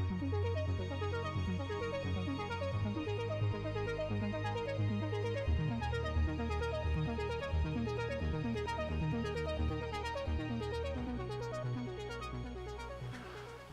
Hey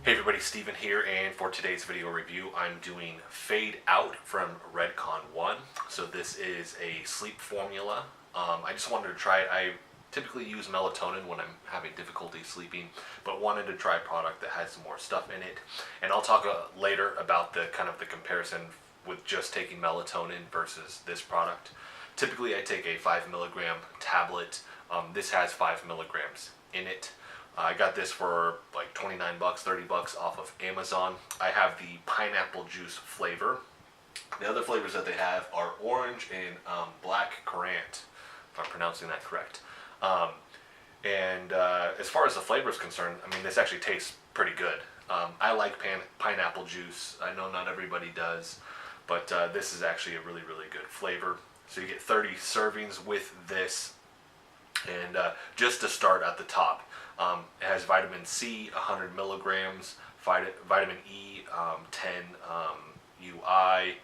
everybody, Steven here, and for today's video review, I'm doing Fade Out from Redcon1. So this is a sleep formula. I just wanted to try it. I typically use melatonin when I'm having difficulty sleeping, but wanted to try a product that has some more stuff in it. And I'll talk later about the comparison with just taking melatonin versus this product. Typically I take a 5 milligram tablet. This has 5 milligrams in it. I got this for like 29 bucks, 30 bucks off of Amazon. I have the pineapple juice flavor. The other flavors that they have are orange and black currant, if I'm pronouncing that correct. As far as the flavor is concerned, I mean, this actually tastes pretty good. I like pineapple juice. I know not everybody does, but this is actually a really, really good flavor. So you get 30 servings with this. And just to start at the top, it has vitamin C, 100 milligrams, vitamin E, 10 UI,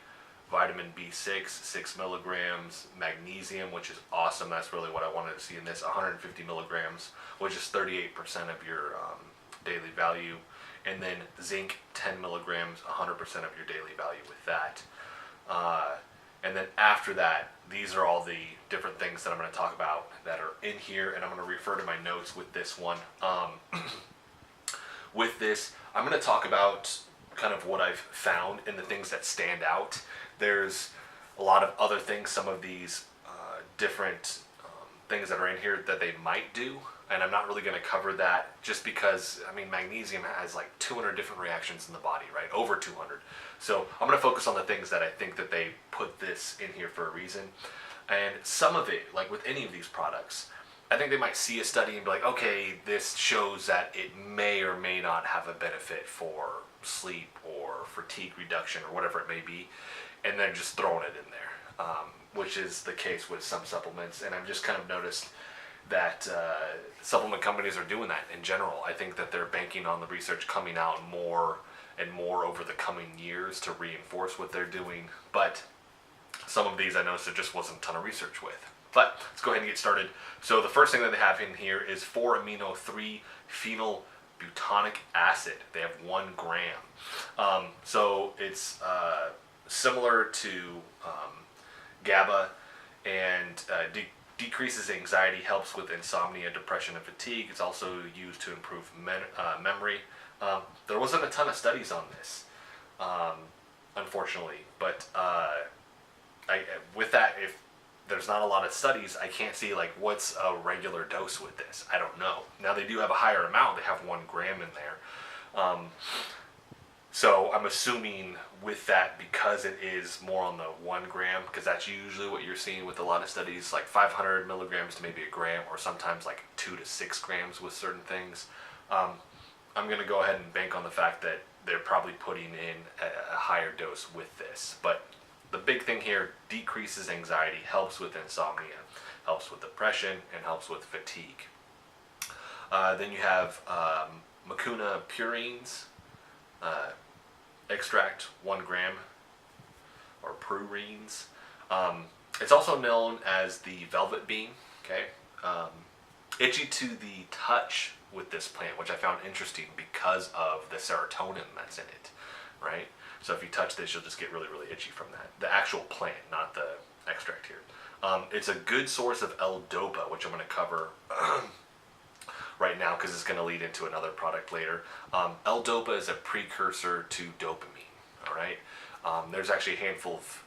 vitamin B6, 6 milligrams, magnesium, which is awesome. That's really what I wanted to see in this, 150 milligrams, which is 38% of your daily value. And then zinc, 10 milligrams, 100% of your daily value with that. And then after that, these are all the different things that I'm going to talk about that are in here, and I'm going to refer to my notes with this one. With this, I'm going to talk about kind of what I've found and the things that stand out. There's a lot of other things, some of these different things that are in here that they might do, and I'm not really going to cover that just because, I mean, magnesium has like 200 different reactions in the body, right? Over 200. So I'm going to focus on the things that I think that they put this in here for a reason. And some of it, like with any of these products, I think they might see a study and be like, okay, this shows that it may or may not have a benefit for sleep or fatigue reduction or whatever it may be, and they're just throwing it in there, which is the case with some supplements. And I've just kind of noticed that supplement companies are doing that in general. I think that they're banking on the research coming out more and more over the coming years to reinforce what they're doing. But some of these I noticed there just wasn't a ton of research with. But let's go ahead and get started. So the first thing that they have in here is 4-amino-3-phenyl butonic acid. They have 1 gram. So it's similar to GABA, and decreases anxiety, helps with insomnia, depression, and fatigue. It's also used to improve memory. There wasn't a ton of studies on this, unfortunately, but with that, if there's not a lot of studies, I can't see like what's a regular dose with this. I don't know. Now they do have a higher amount. They have 1 gram in there. So I'm assuming with that, because it is more on the 1 gram, because that's usually what you're seeing with a lot of studies, like 500 milligrams to maybe a gram, or sometimes like 2 to 6 grams with certain things. I'm going to go ahead and bank on the fact that they're probably putting in a higher dose with this. But the big thing here, decreases anxiety, helps with insomnia, helps with depression, and helps with fatigue. Then you have mucuna purines extract, 1 gram, or prurines. It's also known as the velvet bean. Okay, itchy to the touch with this plant, which I found interesting because of the serotonin that's in it, right? So if you touch this, you'll just get really, really itchy from that. The actual plant, not the extract here. It's a good source of L-Dopa, which I'm going to cover right now because it's going to lead into another product later. L-Dopa is a precursor to dopamine, all right? There's actually a handful of,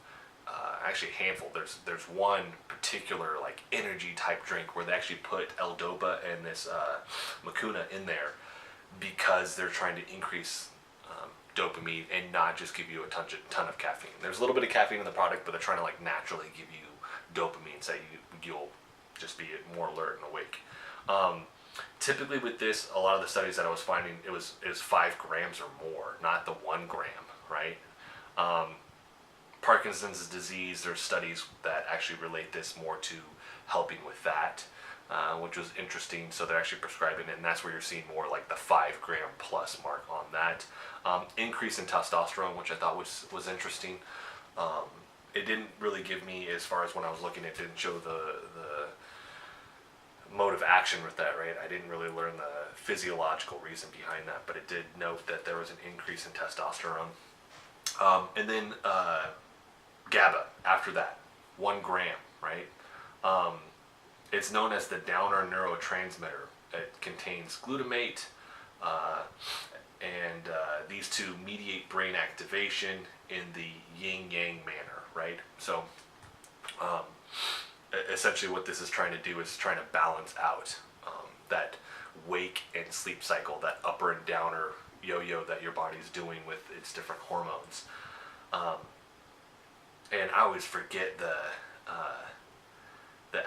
there's one particular like energy type drink where they actually put L-Dopa and this mucuna in there because they're trying to increase dopamine and not just give you a ton of caffeine. There's a little bit of caffeine in the product, but they're trying to like naturally give you dopamine so you'll just be more alert and awake. Typically with this, a lot of the studies that I was finding, it was 5 grams or more, not the 1 gram, right? Parkinson's disease, there's studies that actually relate this more to helping with that, which was interesting. So they're actually prescribing it, and that's where you're seeing more like the 5 gram plus mark on that. Increase in testosterone, which I thought was interesting. It didn't really give me, as far as when I was looking, it didn't show the mode of action with that, right? I didn't really learn the physiological reason behind that, but it did note that there was an increase in testosterone. And then GABA after that, 1 gram, right? It's known as the downer neurotransmitter. It contains glutamate, and these two mediate brain activation in the yin-yang manner, right? So essentially what this is trying to do is trying to balance out that wake and sleep cycle, that upper and downer yo-yo that your body's doing with its different hormones. And I always forget the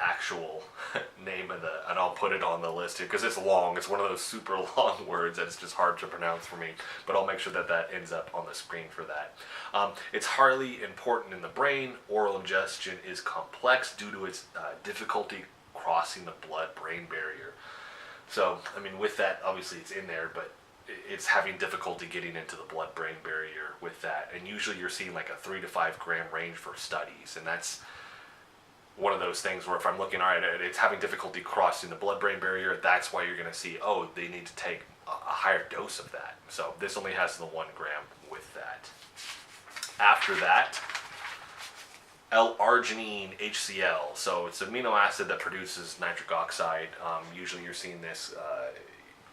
actual name of and I'll put it on the list here because it's long. It's one of those super long words that it's just hard to pronounce for me, but I'll make sure that ends up on the screen for that. It's highly important in the brain. Oral ingestion is complex due to its difficulty crossing the blood-brain barrier. So, I mean, with that, obviously it's in there, but it's having difficulty getting into the blood-brain barrier with that. And usually you're seeing like a 3 to 5 gram range for studies, and that's one of those things where if I'm looking, all right, it's having difficulty crossing the blood-brain barrier, that's why you're going to see, oh, they need to take a higher dose of that. So this only has the 1 gram with that. After that, L-arginine HCl. So it's an amino acid that produces nitric oxide. Usually you're seeing this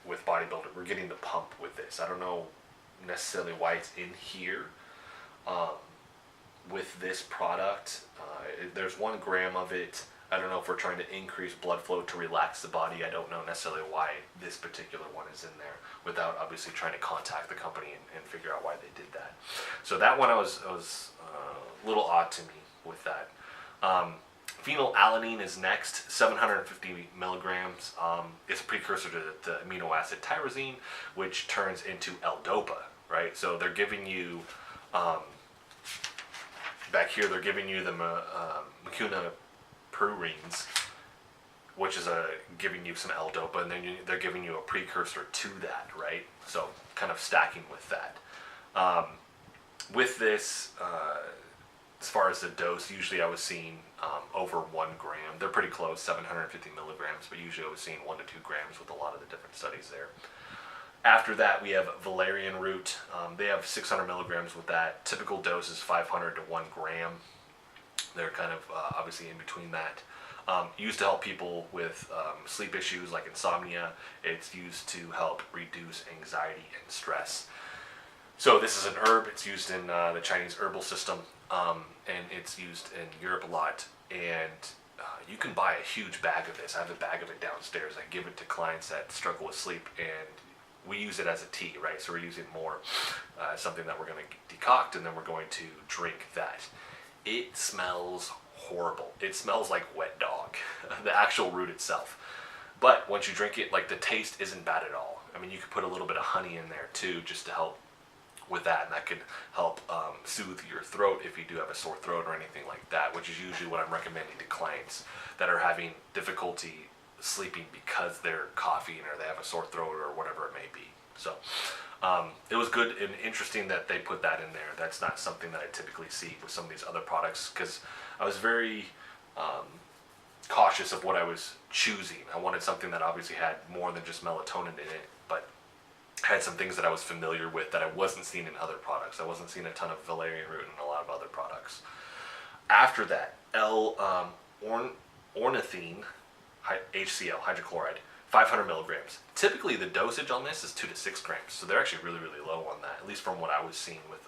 with bodybuilders. We're getting the pump with this. I don't know necessarily why it's in here. With this product, there's 1 gram of it. I don't know if we're trying to increase blood flow to relax the body. I don't know necessarily why this particular one is in there, without obviously trying to contact the company and figure out why they did that. So that one I was a little odd to me with that. Phenylalanine is next, 750 milligrams. It's a precursor to the amino acid tyrosine, which turns into L-dopa, right? So they're giving you back here, they're giving you the macunapurines, which is giving you some L-dopa, and then they're giving you a precursor to that, right? So kind of stacking with that. With this, as far as the dose, usually I was seeing over 1 gram. They're pretty close, 750 milligrams, but usually I was seeing 1 to 2 grams with a lot of the different studies there. After that, we have valerian root. They have 600 milligrams with that. Typical dose is 500 to 1 gram. They're kind of obviously in between that. Used to help people with sleep issues like insomnia. It's used to help reduce anxiety and stress. So this is an herb. It's used in the Chinese herbal system, and it's used in Europe a lot. And you can buy a huge bag of this. I have a bag of it downstairs. I give it to clients that struggle with sleep, and we use it as a tea, right? So we're using more something that we're going to decoct, and then we're going to drink that. It smells horrible. It smells like wet dog, the actual root itself. But once you drink it, like, the taste isn't bad at all. I mean, you could put a little bit of honey in there too, just to help with that, and that could help soothe your throat if you do have a sore throat or anything like that, which is usually what I'm recommending to clients that are having difficulty sleeping because they're coughing or they have a sore throat or whatever it may be. So it was good and interesting that they put that in there. That's not something that I typically see with some of these other products, because I was very cautious of what I was choosing. I wanted something that obviously had more than just melatonin in it, but had some things that I was familiar with that I wasn't seeing in other products. I wasn't seeing a ton of valerian root in a lot of other products. After that, L-ornithine HCl, hydrochloride, 500 milligrams. Typically the dosage on this is 2 to 6 grams, so they're actually really, really low on that, at least from what I was seeing with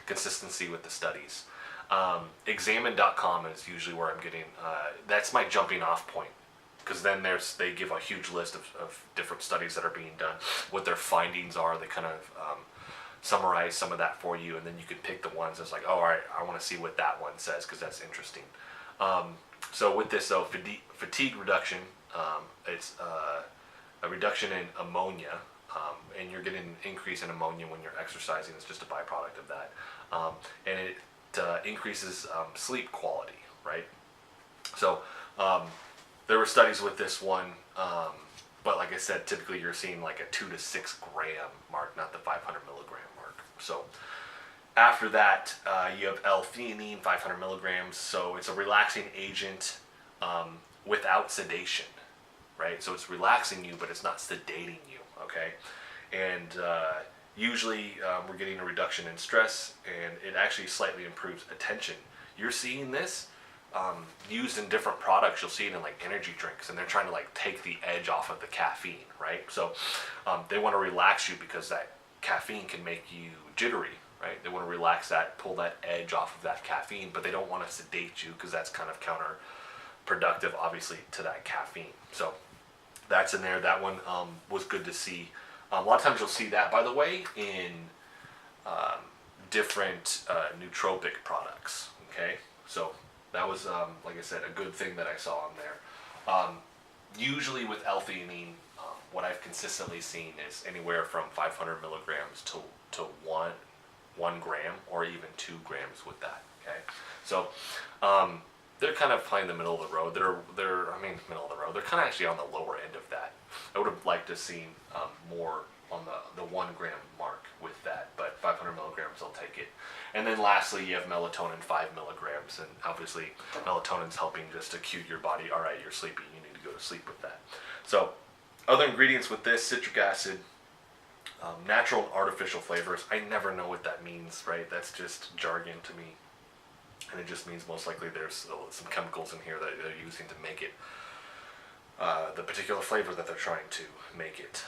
consistency with the studies. Examine.com is usually where I'm getting, that's my jumping off point, because then they give a huge list of different studies that are being done, what their findings are. They kind of summarize some of that for you, and then you can pick the ones that's like, oh, all right, I want to see what that one says, because that's interesting. So with this, though, fatigue reduction, it's a reduction in ammonia, and you're getting an increase in ammonia when you're exercising. It's just a byproduct of that. And it increases sleep quality, right? So there were studies with this one But like I said, typically you're seeing like a 2 to 6 gram mark, not the 500 milligram mark. So after that, you have L-theanine, 500 milligrams. So it's a relaxing agent without sedation, right? So it's relaxing you, but it's not sedating you, okay? And usually we're getting a reduction in stress, and it actually slightly improves attention. You're seeing this used in different products. You'll see it in like energy drinks, and they're trying to like take the edge off of the caffeine, right? So they want to relax you because that caffeine can make you jittery, right? They want to relax that, pull that edge off of that caffeine, but they don't want to sedate you because that's kind of counterproductive, obviously, to that caffeine. So that's in there. That one was good to see. A lot of times you'll see that, by the way, in different nootropic products, okay? So that was, like I said, a good thing that I saw in there. Usually with L-theanine, what I've consistently seen is anywhere from 500 milligrams to 1 gram or even 2 grams with that, okay? So they're kind of playing the middle of the road. Middle of the road. They're kind of actually on the lower end of that. I would have liked to have seen more on the 1 gram mark with that, but 500 milligrams, I'll take it. And then lastly, you have melatonin, 5 milligrams, and obviously melatonin's helping just to cue your body, all right, you're sleepy, you need to go to sleep with that. So other ingredients with this: citric acid, natural and artificial flavors. I never know what that means, right? That's just jargon to me. And it just means most likely there's some chemicals in here that they're using to make it the particular flavor that they're trying to make it.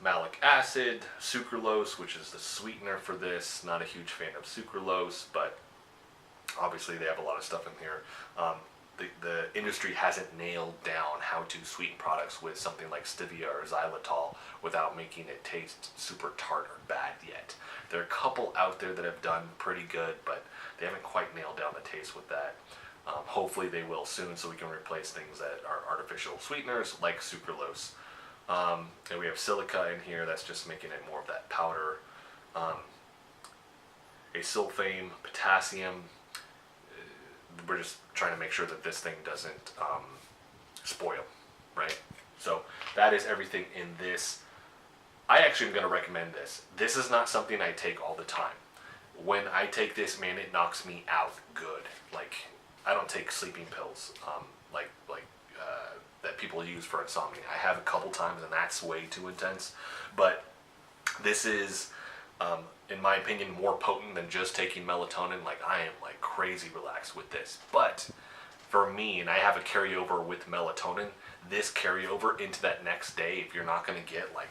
Malic acid, sucralose, which is the sweetener for this. Not a huge fan of sucralose, but obviously they have a lot of stuff in here. The industry hasn't nailed down how to sweeten products with something like stevia or xylitol without making it taste super tart or bad yet. There are a couple out there that have done pretty good, but they haven't quite nailed down the taste with that. Hopefully they will soon, so we can replace things that are artificial sweeteners like sucralose. And we have silica in here. That's just making it more of that powder. Asulfame, potassium. We're just trying to make sure that this thing doesn't spoil, right? So that is everything in this. I actually am going to recommend this. This is not something I take all the time. When I take this, man, it knocks me out good. Like, I don't take sleeping pills that people use for insomnia. I have a couple times, and that's way too intense. But this is, in my opinion, more potent than just taking melatonin. Like, I am like crazy relaxed with this. But for me, and I have a carryover with melatonin, this carryover into that next day, if you're not going to get like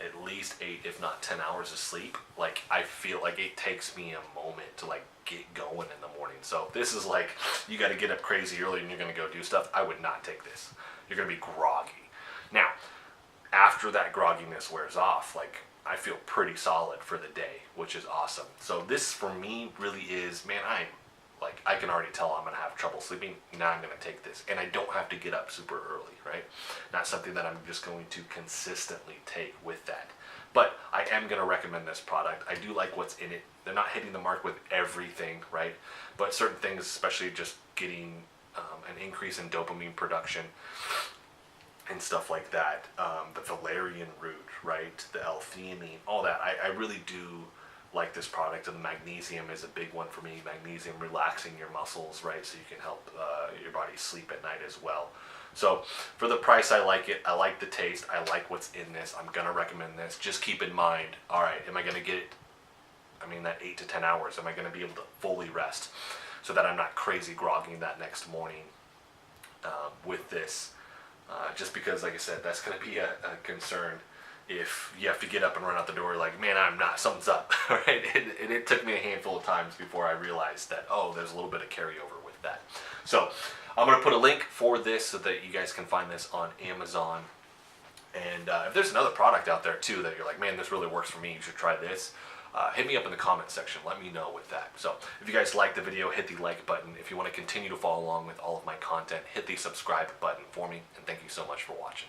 at least 8, if not 10 hours of sleep, like, I feel like it takes me a moment to like get going in the morning. So this is like, you got to get up crazy early and you're going to go do stuff. I would not take this. You're going to be groggy. Now, after that grogginess wears off, like, I feel pretty solid for the day, which is awesome. So this for me really is, man, I can already tell I'm going to have trouble sleeping. Now I'm going to take this. And I don't have to get up super early, right? Not something that I'm just going to consistently take with that. But I am going to recommend this product. I do like what's in it. They're not hitting the mark with everything, right? But certain things, especially just getting an increase in dopamine production and stuff like that. The valerian root, right? The L-theanine, all that. I really do like this product, and the magnesium is a big one for me. Magnesium relaxing your muscles, right? So you can help your body sleep at night as well. So for the price, I like it. I like the taste. I like what's in this. I'm going to recommend this. Just keep in mind, all right, am I going to get, that 8 to 10 hours? Am I going to be able to fully rest so that I'm not crazy grogging that next morning with this? Just because, like I said, that's going to be a concern. If you have to get up and run out the door, like, man, I'm not, something's up, right? And it took me a handful of times before I realized that, oh, there's a little bit of carryover with that. So I'm going to put a link for this so that you guys can find this on Amazon. And if there's another product out there, too, that you're like, man, this really works for me, you should try this, hit me up in the comment section. Let me know with that. So if you guys liked the video, hit the like button. If you want to continue to follow along with all of my content, hit the subscribe button for me. And thank you so much for watching.